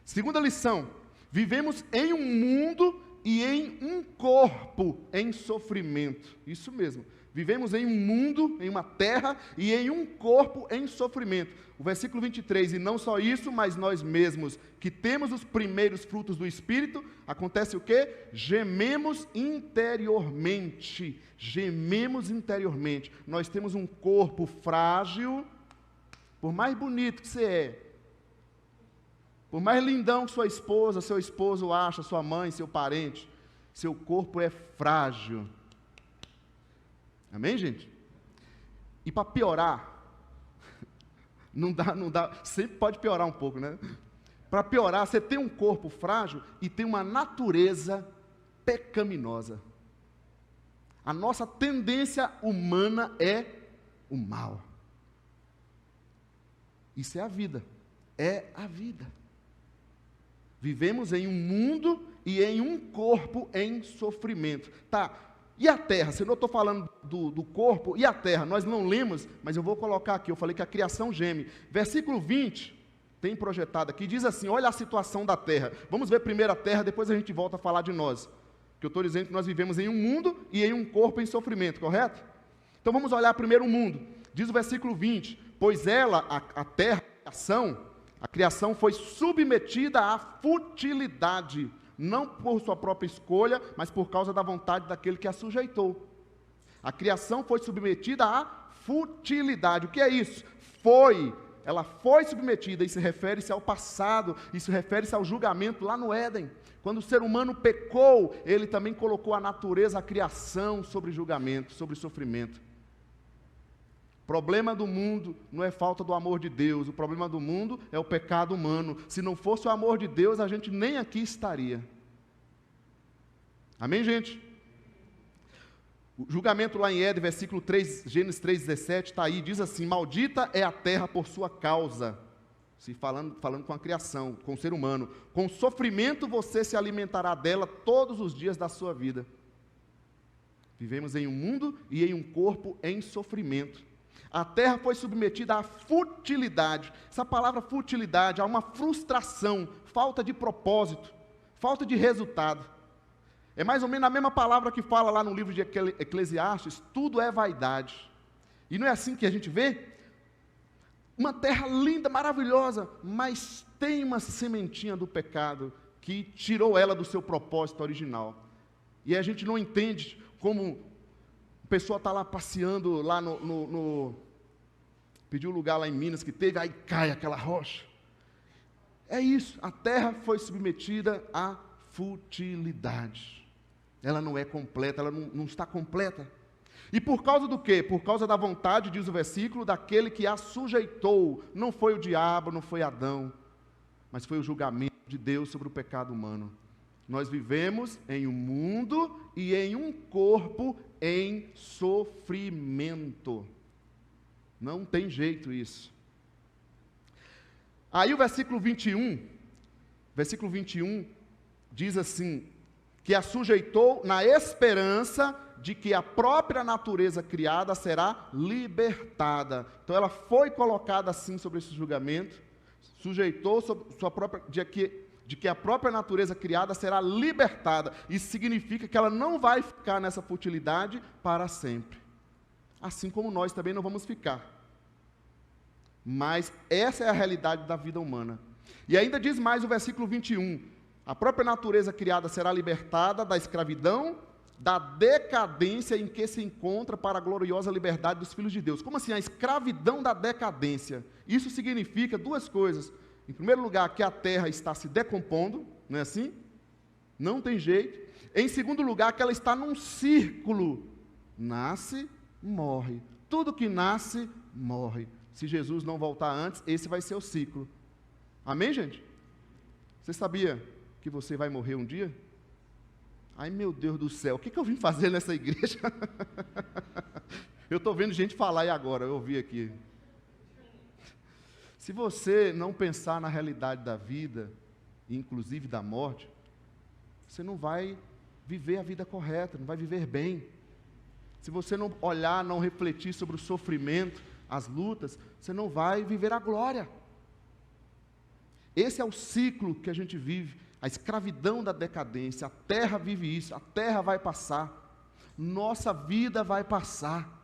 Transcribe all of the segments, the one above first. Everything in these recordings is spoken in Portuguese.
Segunda lição: vivemos em um mundo e em um corpo em sofrimento. Isso mesmo. Vivemos em um mundo, em uma terra e em um corpo em sofrimento. O versículo 23, e não só isso, mas nós mesmos, que temos os primeiros frutos do Espírito, acontece o quê? Gememos interiormente. Gememos interiormente. Nós temos um corpo frágil, por mais bonito que você é, por mais lindão que sua esposa, seu esposo acha, sua mãe, seu parente, seu corpo é frágil. Amém, gente? E para piorar, não dá, sempre pode piorar um pouco, né? Para piorar, você tem um corpo frágil e tem uma natureza pecaminosa. A nossa tendência humana é o mal. Isso é a vida. É a vida. Vivemos em um mundo e em um corpo em sofrimento. Tá, e a terra? Se eu não estou falando do corpo, e a terra? Nós não lemos, mas eu vou colocar aqui, eu falei que a criação geme. Versículo 20, tem projetado aqui, diz assim, olha a situação da terra. Vamos ver primeiro a terra, depois a gente volta a falar de nós. Que eu estou dizendo que nós vivemos em um mundo e em um corpo em sofrimento, correto? Então vamos olhar primeiro o mundo. Diz o versículo 20, pois ela, a terra, a criação foi submetida à futilidade, não por sua própria escolha, mas por causa da vontade daquele que a sujeitou. A criação foi submetida à futilidade. O que é isso? Ela foi submetida, isso refere-se ao passado, isso refere-se ao julgamento lá no Éden. Quando o ser humano pecou, ele também colocou a natureza, a criação sobre julgamento, sobre sofrimento. O problema do mundo não é falta do amor de Deus, o problema do mundo é o pecado humano. Se não fosse o amor de Deus, a gente nem aqui estaria. Amém, gente? O julgamento lá em Éden, versículo 3, Gênesis 3,17, está aí, diz assim, maldita é a terra por sua causa. Falando com a criação, com o ser humano. Com sofrimento você se alimentará dela todos os dias da sua vida. Vivemos em um mundo e em um corpo em sofrimento. A terra foi submetida à futilidade. Essa palavra futilidade é uma frustração, falta de propósito, falta de resultado. É mais ou menos a mesma palavra que fala lá no livro de Eclesiastes, tudo é vaidade. E não é assim que a gente vê? Uma terra linda, maravilhosa, mas tem uma sementinha do pecado que tirou ela do seu propósito original. E a gente não entende como a pessoa está lá passeando lá pediu um lugar lá em Minas que teve, aí cai aquela rocha. É isso, a terra foi submetida à futilidade. Ela não é completa, ela não está completa. E por causa do quê? Por causa da vontade, diz o versículo, daquele que a sujeitou. Não foi o diabo, não foi Adão, mas foi o julgamento de Deus sobre o pecado humano. Nós vivemos em um mundo e em um corpo em sofrimento. Não tem jeito isso. Aí o versículo 21 diz assim, que a sujeitou na esperança de que a própria natureza criada será libertada. Então ela foi colocada assim sobre esse julgamento, sujeitou sobre sua própria, de que a própria natureza criada será libertada. Isso significa que ela não vai ficar nessa futilidade para sempre. Assim como nós também não vamos ficar. Mas essa é a realidade da vida humana. E ainda diz mais o versículo 21, a própria natureza criada será libertada da escravidão, da decadência em que se encontra para a gloriosa liberdade dos filhos de Deus. Como assim? A escravidão da decadência. Isso significa duas coisas. Em primeiro lugar, que a terra está se decompondo, não é assim? Não tem jeito. Em segundo lugar, que ela está num círculo. Nasce, morre. Tudo que nasce, morre. Se Jesus não voltar antes, esse vai ser o ciclo. Amém, gente? Você sabia que você vai morrer um dia? Ai, meu Deus do céu, o que eu vim fazer nessa igreja? Eu estou vendo gente falar e agora, eu ouvi aqui. Se você não pensar na realidade da vida, inclusive da morte, você não vai viver a vida correta, não vai viver bem. Se você não olhar, não refletir sobre o sofrimento, as lutas, você não vai viver a glória. Esse é o ciclo que a gente vive, a escravidão da decadência. A terra vive isso, a terra vai passar, nossa vida vai passar.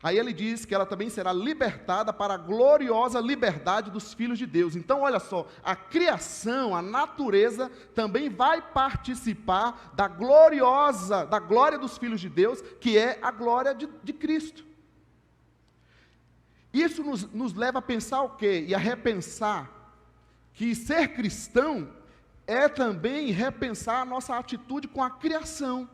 Aí ele diz que ela também será libertada para a gloriosa liberdade dos filhos de Deus. Então, olha só, a criação, a natureza, também vai participar da glória dos filhos de Deus, que é a glória de Cristo. Isso nos leva a pensar o quê? E a repensar que ser cristão é também repensar a nossa atitude com a criação.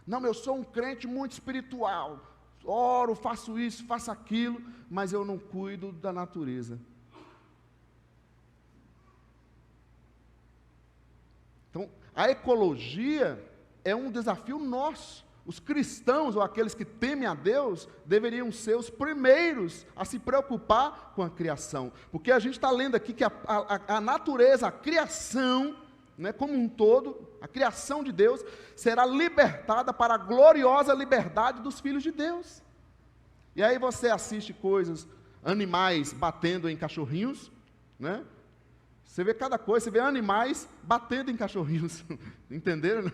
Não, eu sou um crente muito espiritual, oro, faço isso, faço aquilo, mas eu não cuido da natureza. Então, a ecologia é um desafio nosso. Os cristãos, ou aqueles que temem a Deus, deveriam ser os primeiros a se preocupar com a criação. Porque a gente está lendo aqui que a natureza, a criação, né, como um todo, a criação de Deus, será libertada para a gloriosa liberdade dos filhos de Deus. E aí você assiste coisas, animais batendo em cachorrinhos, né? Você vê cada coisa, você vê animais batendo em cachorrinhos, entenderam?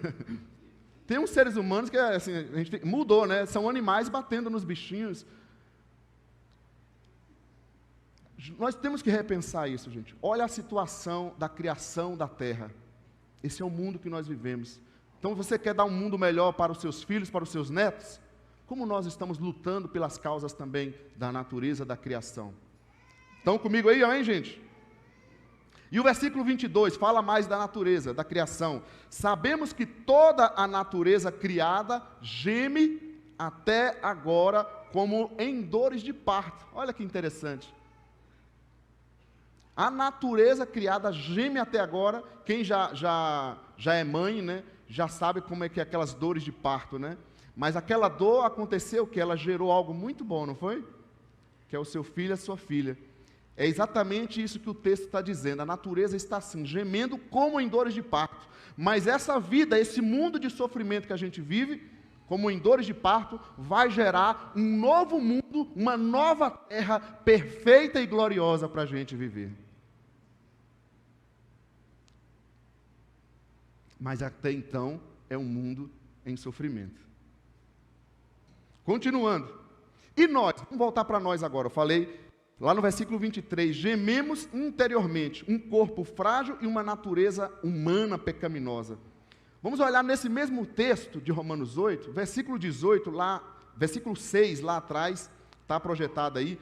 Tem uns seres humanos que assim, a gente mudou, né? São animais batendo nos bichinhos. Nós temos que repensar isso, gente. Olha a situação da criação da terra. Esse é o mundo que nós vivemos. Então, você quer dar um mundo melhor para os seus filhos, para os seus netos? Como nós estamos lutando pelas causas também da natureza, da criação. Estão comigo aí, hein, gente? E o versículo 22 fala mais da natureza, da criação. Sabemos que toda a natureza criada geme até agora como em dores de parto. Olha que interessante. A natureza criada geme até agora. Quem já é mãe, né, já sabe como é que é aquelas dores de parto, né? Mas aquela dor aconteceu que ela gerou algo muito bom, não foi? Que é o seu filho e a sua filha. É exatamente isso que o texto está dizendo. A natureza está assim, gemendo como em dores de parto. Mas essa vida, esse mundo de sofrimento que a gente vive, como em dores de parto, vai gerar um novo mundo, uma nova terra perfeita e gloriosa para a gente viver. Mas até então é um mundo em sofrimento. Continuando. E nós, vamos voltar para nós agora. Eu falei lá no versículo 23, gememos interiormente, um corpo frágil e uma natureza humana pecaminosa. Vamos olhar nesse mesmo texto de Romanos 8, versículo 18 lá, versículo 6 lá atrás, está projetado aí.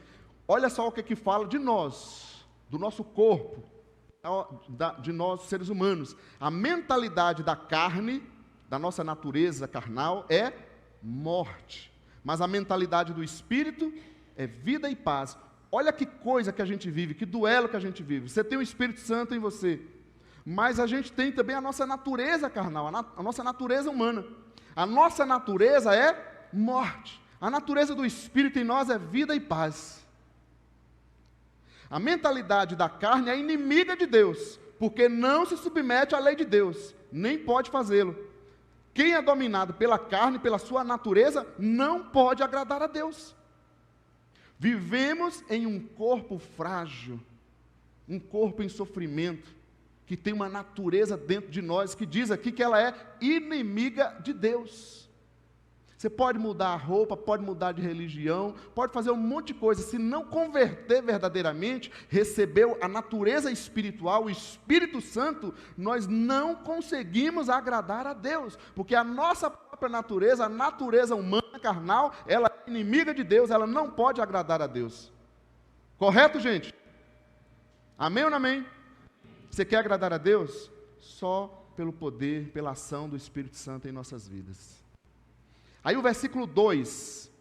Olha só o que fala de nós, do nosso corpo, de nós seres humanos. A mentalidade da carne, da nossa natureza carnal, é morte. Mas a mentalidade do Espírito é vida e paz. Olha que coisa que a gente vive, que duelo que a gente vive. Você tem o Espírito Santo em você, mas a gente tem também a nossa natureza carnal, a nossa natureza humana. A nossa natureza é morte. A natureza do Espírito em nós é vida e paz. A mentalidade da carne é inimiga de Deus, porque não se submete à lei de Deus, nem pode fazê-lo. Quem é dominado pela carne, pela sua natureza, não pode agradar a Deus. Vivemos em um corpo frágil, um corpo em sofrimento, que tem uma natureza dentro de nós, que diz aqui que ela é inimiga de Deus. Você pode mudar a roupa, pode mudar de religião, pode fazer um monte de coisa, se não converter verdadeiramente, recebeu a natureza espiritual, o Espírito Santo, nós não conseguimos agradar a Deus, porque a nossa própria natureza, a natureza humana, carnal, ela é inimiga de Deus, ela não pode agradar a Deus. Correto, gente? Amém ou não amém? Você quer agradar a Deus? Só pelo poder, pela ação do Espírito Santo em nossas vidas. Aí o versículo 2,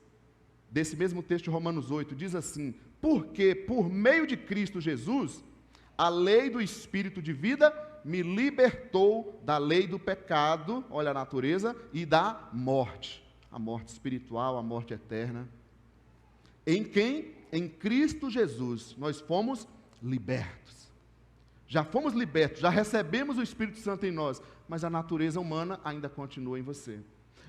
desse mesmo texto de Romanos 8, diz assim: porque por meio de Cristo Jesus, a lei do Espírito de vida me libertou da lei do pecado, olha a natureza, e da morte. A morte espiritual, a morte eterna. Em quem? Em Cristo Jesus, nós fomos libertos. Já fomos libertos, já recebemos o Espírito Santo em nós, mas a natureza humana ainda continua em você.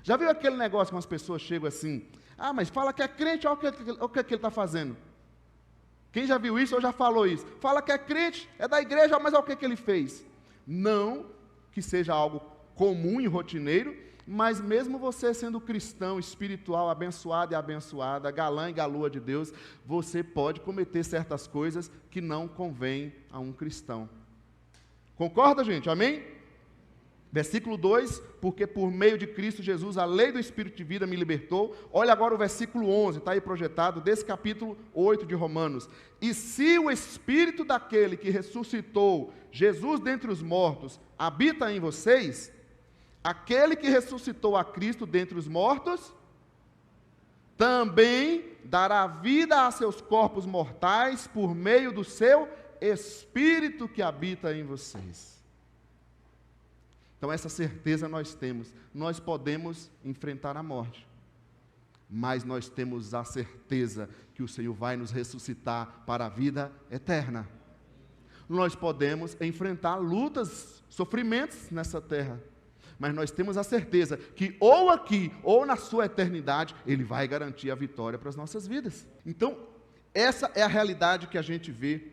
Já viu aquele negócio que as pessoas chegam assim, mas fala que é crente, olha o que ele está fazendo. Quem já viu isso ou já falou isso? Fala que é crente, é da igreja, mas olha o que ele fez. Não que seja algo comum e rotineiro, mas mesmo você sendo cristão, espiritual, abençoado e abençoada, galã e galoa de Deus, você pode cometer certas coisas que não convém a um cristão. Concorda, gente? Amém? Versículo 2, porque por meio de Cristo Jesus, a lei do Espírito de vida me libertou. Olha agora o versículo 11, está aí projetado, desse capítulo 8 de Romanos. E se o Espírito daquele que ressuscitou Jesus dentre os mortos habita em vocês, aquele que ressuscitou a Cristo dentre os mortos, também dará vida a seus corpos mortais por meio do seu Espírito que habita em vocês. Então essa certeza nós temos. Nós podemos enfrentar a morte, mas nós temos a certeza que o Senhor vai nos ressuscitar para a vida eterna. Nós podemos enfrentar lutas, sofrimentos nessa terra, mas nós temos a certeza que ou aqui, ou na sua eternidade, Ele vai garantir a vitória para as nossas vidas. Então, essa é a realidade que a gente vê.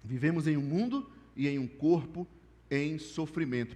Vivemos em um mundo e em um corpo em sofrimento.